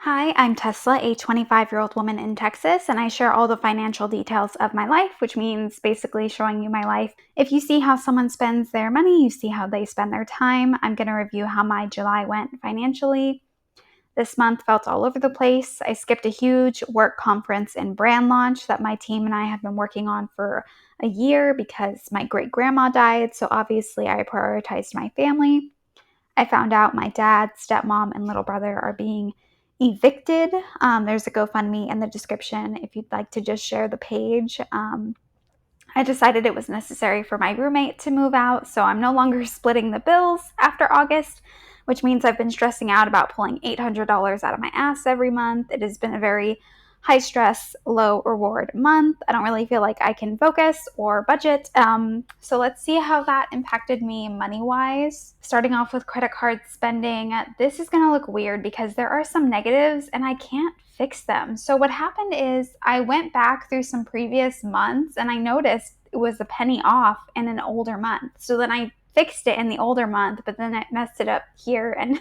Hi, I'm Tesla, a 25-year-old woman in Texas, and I share all the financial details of my life, which means basically showing you my life. If you see how someone spends their money, you see how they spend their time. I'm going to review how my July went financially. This month felt all over the place. I skipped a huge work conference and brand launch that my team and I have been working on for a year because my great grandma died, so obviously I prioritized my family. I found out my dad, stepmom, and little brother are being evicted. There's a GoFundMe in the description if you'd like to just share the page. I decided it was necessary for my roommate to move out, so I'm no longer splitting the bills after August, which means I've been stressing out about pulling $800 out of my ass every month. It has been a very high stress, low reward month. I don't really feel like I can focus or budget. So let's see how that impacted me money wise. Starting off with credit card spending, this is going to look weird because there are some negatives and I can't fix them. So what happened is I went back through some previous months and I noticed it was a penny off in an older month. So then I fixed it in the older month, but then I messed it up here. And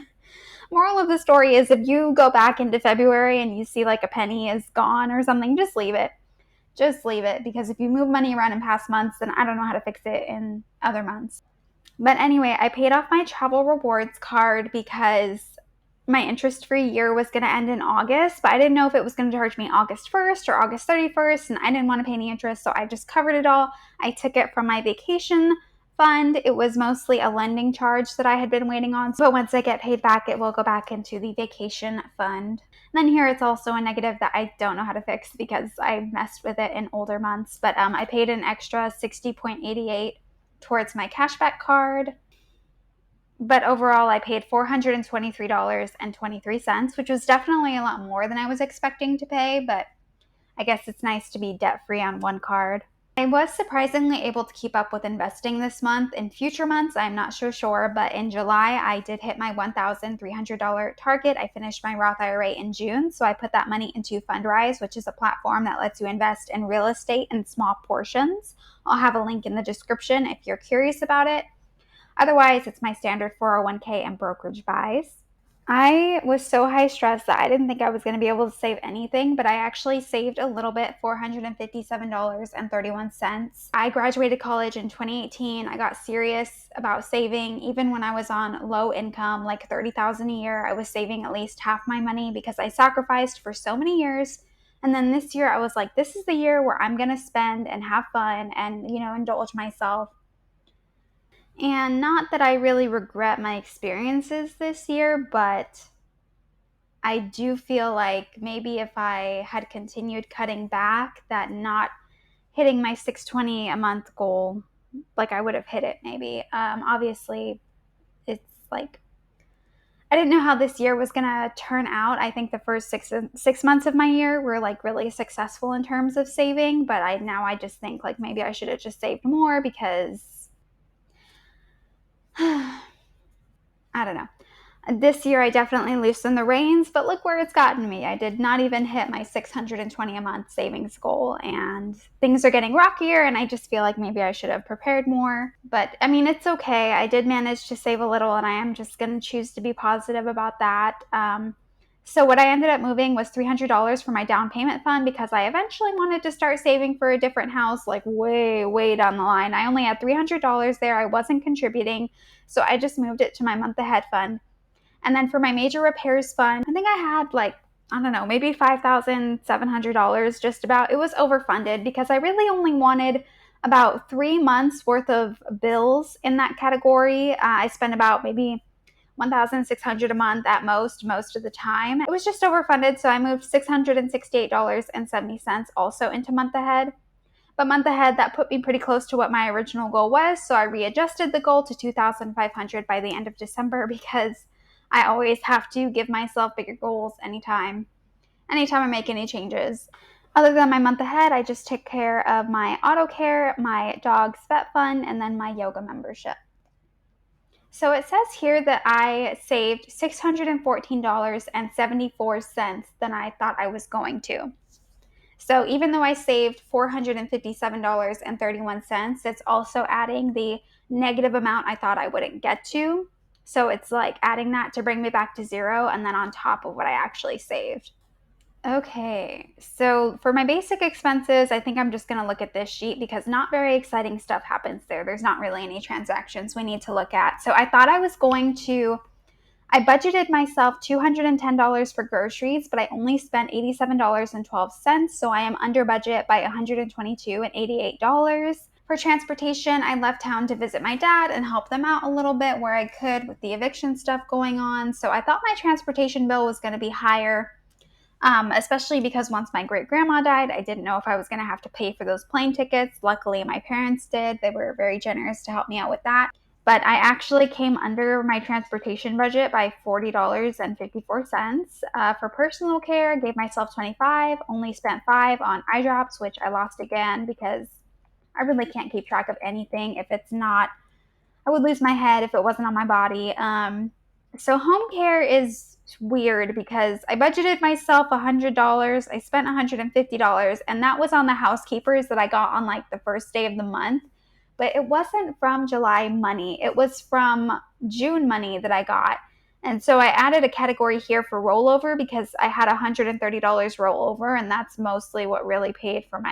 moral of the story is if you go back into February and you see like a penny is gone or something, just leave it. Just leave it, because if you move money around in past months, then I don't know how to fix it in other months. But anyway, I paid off my travel rewards card because my interest-free year was going to end in August, but I didn't know if it was going to charge me August 1st or August 31st, and I didn't want to pay any interest, so I just covered it all. I took it from my vacation fund. It was mostly a lending charge that I had been waiting on, but once I get paid back, it will go back into the vacation fund. And then here it's also a negative that I don't know how to fix because I messed with it in older months, but I paid an extra $60.88 towards my cashback card. But overall, I paid $423.23, which was definitely a lot more than I was expecting to pay, but I guess it's nice to be debt-free on one card. I was surprisingly able to keep up with investing this month. In future months, I'm not so sure, but in July, I did hit my $1,300 target. I finished my Roth IRA in June, so I put that money into FundRise, which is a platform that lets you invest in real estate in small portions. I'll have a link in the description if you're curious about it. Otherwise, it's my standard 401k and brokerage buys. I was so high stress that I didn't think I was going to be able to save anything, but I actually saved a little bit, $457.31. I graduated college in 2018. I got serious about saving even when I was on low income, like $30,000 a year. I was saving at least half my money because I sacrificed for so many years. And then this year I was like, this is the year where I'm going to spend and have fun and, indulge myself. And not that I really regret my experiences this year, but I do feel like maybe if I had continued cutting back, that not hitting my 620 a month goal, like I would have hit it maybe. Obviously, it's like I didn't know how this year was gonna turn out. I think the first six months of my year were like really successful in terms of saving, but I just think like maybe I should have just saved more because I don't know. This year, I definitely loosened the reins, but look where it's gotten me. I did not even hit my 620 a month savings goal, and things are getting rockier, and I just feel like maybe I should have prepared more. But I mean, it's okay. I did manage to save a little, and I am just going to choose to be positive about that. So what I ended up moving was $300 for my down payment fund because I eventually wanted to start saving for a different house, like way, way down the line. I only had $300 there. I wasn't contributing, so I just moved it to my month ahead fund. And then for my major repairs fund, I think I had like, I don't know, maybe $5,700 just about. It was overfunded because I really only wanted about 3 months worth of bills in that category. I spent about maybe 1,600 a month at most of the time. It was just overfunded, so I moved $668.70 also into month ahead. But month ahead, that put me pretty close to what my original goal was, so I readjusted the goal to $2,500 by the end of December because I always have to give myself bigger goals anytime I make any changes. Other than my month ahead, I just take care of my auto care, my dog's vet fund, and then my yoga membership. So it says here that I saved $614.74 than I thought I was going to. So even though I saved $457.31, it's also adding the negative amount I thought I wouldn't get to. So it's like adding that to bring me back to zero, and then on top of what I actually saved. Okay, so for my basic expenses, I think I'm just going to look at this sheet because not very exciting stuff happens there. There's not really any transactions we need to look at. So I thought I budgeted myself $210 for groceries, but I only spent $87.12. So I am under budget by $122.88. For transportation, I left town to visit my dad and help them out a little bit where I could with the eviction stuff going on. So I thought my transportation bill was going to be higher, especially because once my great grandma died, I didn't know if I was going to have to pay for those plane tickets. Luckily, my parents did. They were very generous to help me out with that. But I actually came under my transportation budget by $40.54. For personal care, gave myself 25, only spent 5 on eye drops, which I lost again because I really can't keep track of anything if it's not. I would lose my head if it wasn't on my body. So home care is weird because I budgeted myself $100. I spent $150, and that was on the housekeepers that I got on like the first day of the month. But it wasn't from July money. It was from June money that I got. And so I added a category here for rollover because I had $130 rollover, and that's mostly what really paid for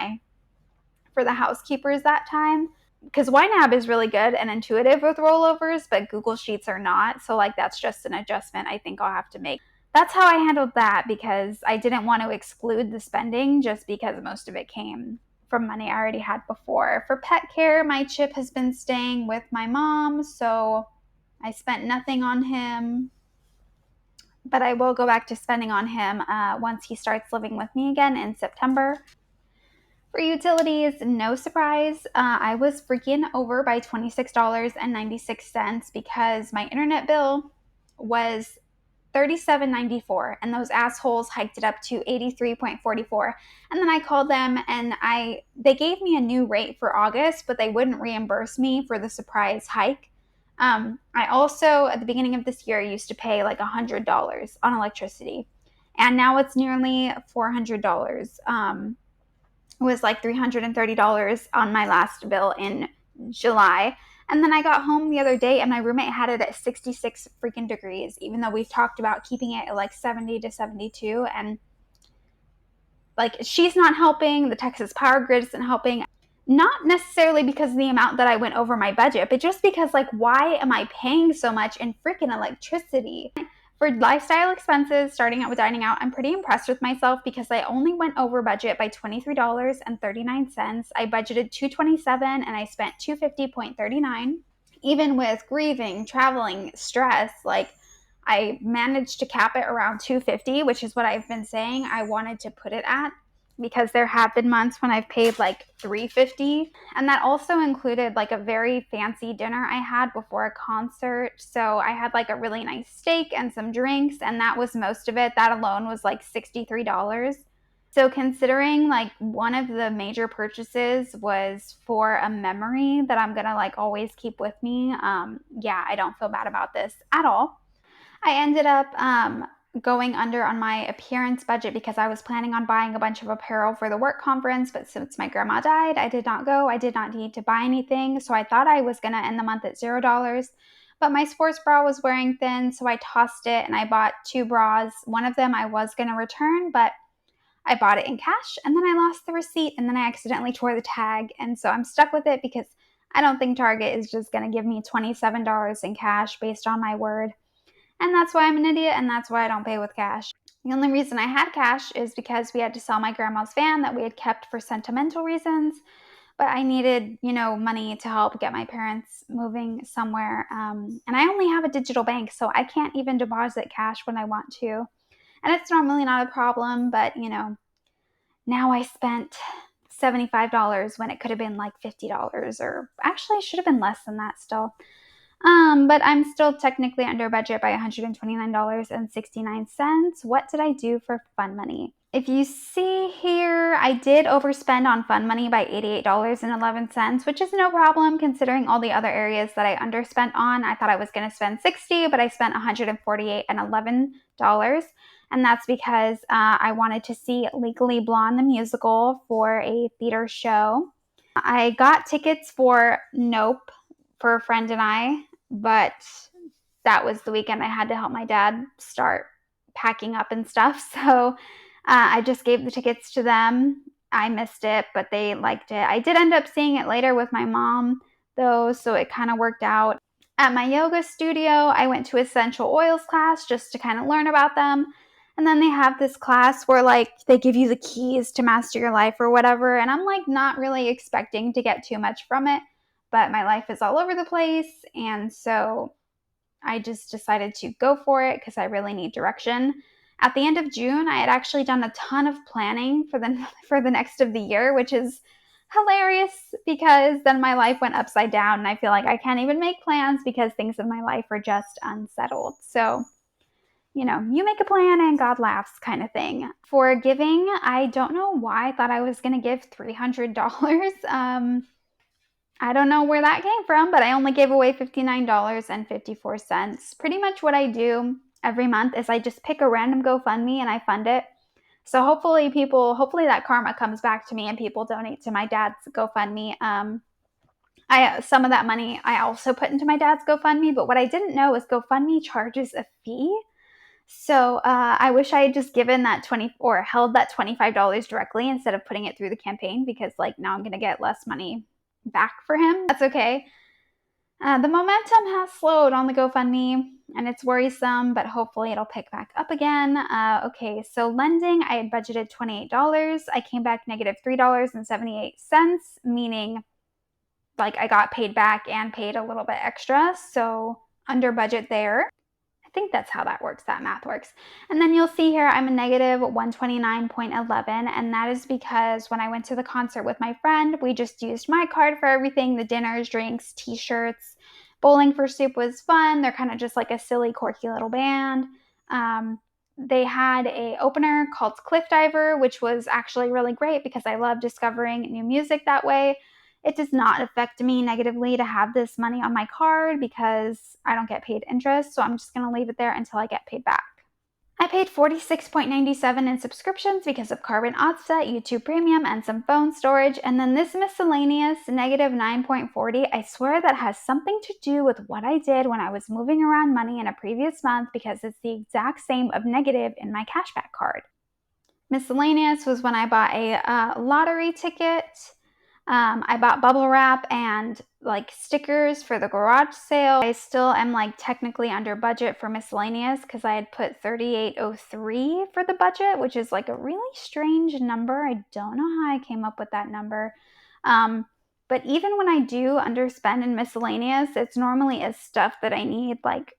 the housekeepers that time. Because YNAB is really good and intuitive with rollovers, but Google Sheets are not. So like that's just an adjustment I think I'll have to make. That's how I handled that because I didn't want to exclude the spending just because most of it came from money I already had before. For pet care, my Chip has been staying with my mom, so I spent nothing on him. But I will go back to spending on him once he starts living with me again in September. For utilities, no surprise, I was freaking over by $26.96 because my internet bill was $37.94, and those assholes hiked it up to $83.44. And then I called them and they gave me a new rate for August, but they wouldn't reimburse me for the surprise hike. I also at the beginning of this year used to pay like $100 on electricity, and now it's nearly $400. Was like $330 on my last bill in July. And then I got home the other day and my roommate had it at 66 freaking degrees, even though we've talked about keeping it at like 70 to 72. And like she's not helping, the Texas power grid isn't helping. Not necessarily because of the amount that I went over my budget, but just because like why am I paying so much in freaking electricity? For lifestyle expenses, starting out with dining out, I'm pretty impressed with myself because I only went over budget by $23.39. I budgeted $227 and I spent $250.39. Even with grieving, traveling, stress, like I managed to cap it around $250, which is what I've been saying I wanted to put it at because there have been months when I've paid like $350, and that also included like a very fancy dinner I had before a concert. So I had like a really nice steak and some drinks, and that was most of it. That alone was like $63. So considering like one of the major purchases was for a memory that I'm gonna like always keep with me, yeah, I don't feel bad about this at all. I ended up going under on my appearance budget because I was planning on buying a bunch of apparel for the work conference, but since my grandma died, I did not go. I did not need to buy anything, so I thought I was going to end the month at $0. But my sports bra was wearing thin, so I tossed it and I bought 2 bras. One of them I was going to return, but I bought it in cash and then I lost the receipt and then I accidentally tore the tag. And so I'm stuck with it because I don't think Target is just going to give me $27 in cash based on my word. And that's why I'm an idiot, and that's why I don't pay with cash. The only reason I had cash is because we had to sell my grandma's van that we had kept for sentimental reasons, but I needed, money to help get my parents moving somewhere. And I only have a digital bank, so I can't even deposit cash when I want to. And it's normally not a problem, but, now I spent $75 when it could have been like $50, or actually it should have been less than that still. But I'm still technically under budget by $129.69. What did I do for fun money? If you see here, I did overspend on fun money by $88.11, which is no problem considering all the other areas that I underspent on. I thought I was going to spend $60, but I spent $148.11. And that's because I wanted to see Legally Blonde, the musical, for a theater show. I got tickets for Nope for a friend and I, but that was the weekend I had to help my dad start packing up and stuff. So I just gave the tickets to them. I missed it, but they liked it. I did end up seeing it later with my mom, though, so it kind of worked out. At my yoga studio, I went to essential oils class just to kind of learn about them. And then they have this class where like they give you the keys to master your life or whatever. And I'm like not really expecting to get too much from it, but my life is all over the place. And so I just decided to go for it because I really need direction. At the end of June, I had actually done a ton of planning for the next of the year, which is hilarious because then my life went upside down and I feel like I can't even make plans because things in my life are just unsettled. So, you make a plan and God laughs kind of thing. For giving, I don't know why I thought I was going to give $300. I don't know where that came from, but I only gave away $59.54. Pretty much what I do every month is I just pick a random GoFundMe and I fund it. So hopefully that karma comes back to me and people donate to my dad's GoFundMe. Some of that money I also put into my dad's GoFundMe, but what I didn't know is GoFundMe charges a fee. So I wish I had just given that held that $25 directly instead of putting it through the campaign, because like now I'm going to get less money back for him. That's okay. The momentum has slowed on the GoFundMe and it's worrisome, but hopefully it'll pick back up again. Okay, so lending, I had budgeted $28. I came back negative $3.78, meaning like I got paid back and paid a little bit extra. So under budget there. I think that's how that works, that math works. And then you'll see here I'm a negative 129.11, and that is because when I went to the concert with my friend, we just used my card for everything, the dinners, drinks, t-shirts. Bowling for Soup was fun. They're kind of just like a silly, quirky little band. They had a opener called Cliff Diver, which was actually really great because I love discovering new music that way. It does not affect me negatively to have this money on my card because I don't get paid interest, so I'm just going to leave it there until I get paid back. I paid $46.97 in subscriptions because of Carbon Offset, YouTube Premium, and some phone storage, and then this miscellaneous negative $9.40, I swear that has something to do with what I did when I was moving around money in a previous month because it's the exact same of negative in my cashback card. Miscellaneous was when I bought a lottery ticket. I bought bubble wrap and like stickers for the garage sale. I still am like technically under budget for miscellaneous because I had put $38.03 for the budget, which is like a really strange number. I don't know how I came up with that number. But even when I do underspend in miscellaneous, it's normally is stuff that I need like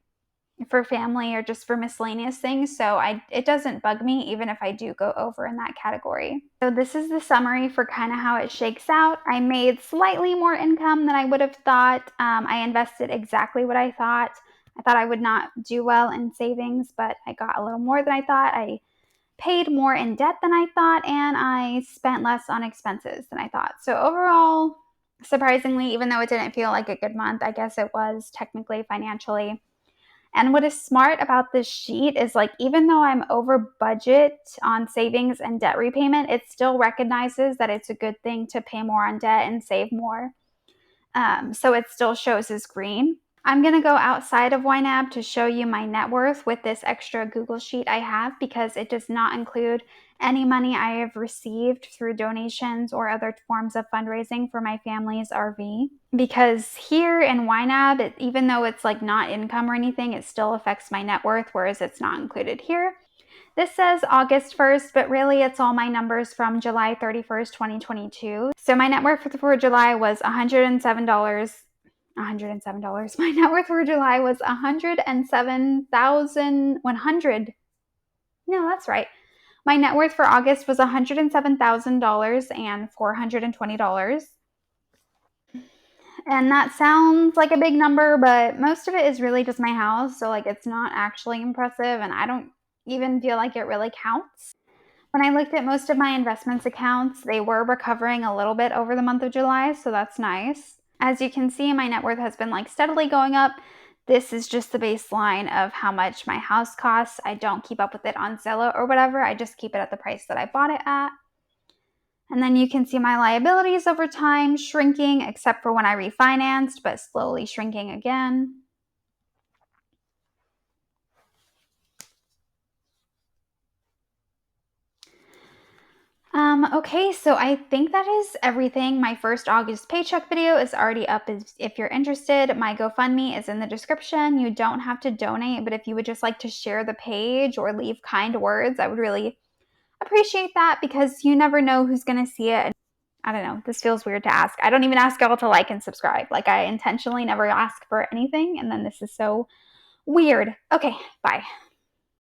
for family or just for miscellaneous things. So it doesn't bug me even if I do go over in that category. So this is the summary for kind of how it shakes out. I made slightly more income than I would have thought. I invested exactly what I thought. I thought I would not do well in savings, but I got a little more than I thought. I paid more in debt than I thought, and I spent less on expenses than I thought. So overall, surprisingly, even though it didn't feel like a good month, I guess it was technically financially. And what is smart about this sheet is like, even though I'm over budget on savings and debt repayment, it still recognizes that it's a good thing to pay more on debt and save more. So it still shows as green. I'm going to go outside of YNAB to show you my net worth with this extra Google sheet I have because it does not include any money I have received through donations or other forms of fundraising for my family's RV. Because here in YNAB, even though it's like not income or anything, it still affects my net worth, whereas it's not included here. This says August 1st, but really it's all my numbers from July 31st, 2022. So my net worth for July was $107. $107. My net worth for July was $107,100. No, that's right. My net worth for August was $107,420. And that sounds like a big number, but most of it is really just my house. So like it's not actually impressive and I don't even feel like it really counts. When I looked at most of my investments accounts, they were recovering a little bit over the month of July, so that's nice. As you can see, my net worth has been like steadily going up. This is just the baseline of how much my house costs. I don't keep up with it on Zillow or whatever. I just keep it at the price that I bought it at. And then you can see my liabilities over time shrinking, except for when I refinanced, but slowly shrinking again. Okay, so I think that is everything. My first August paycheck video is already up if you're interested. My GoFundMe is in the description. You don't have to donate, but if you would just like to share the page or leave kind words, I would really appreciate that because you never know who's going to see it. And I don't know, this feels weird to ask. I don't even ask y'all to like and subscribe. Like, I intentionally never ask for anything, and then this is so weird. Okay, bye.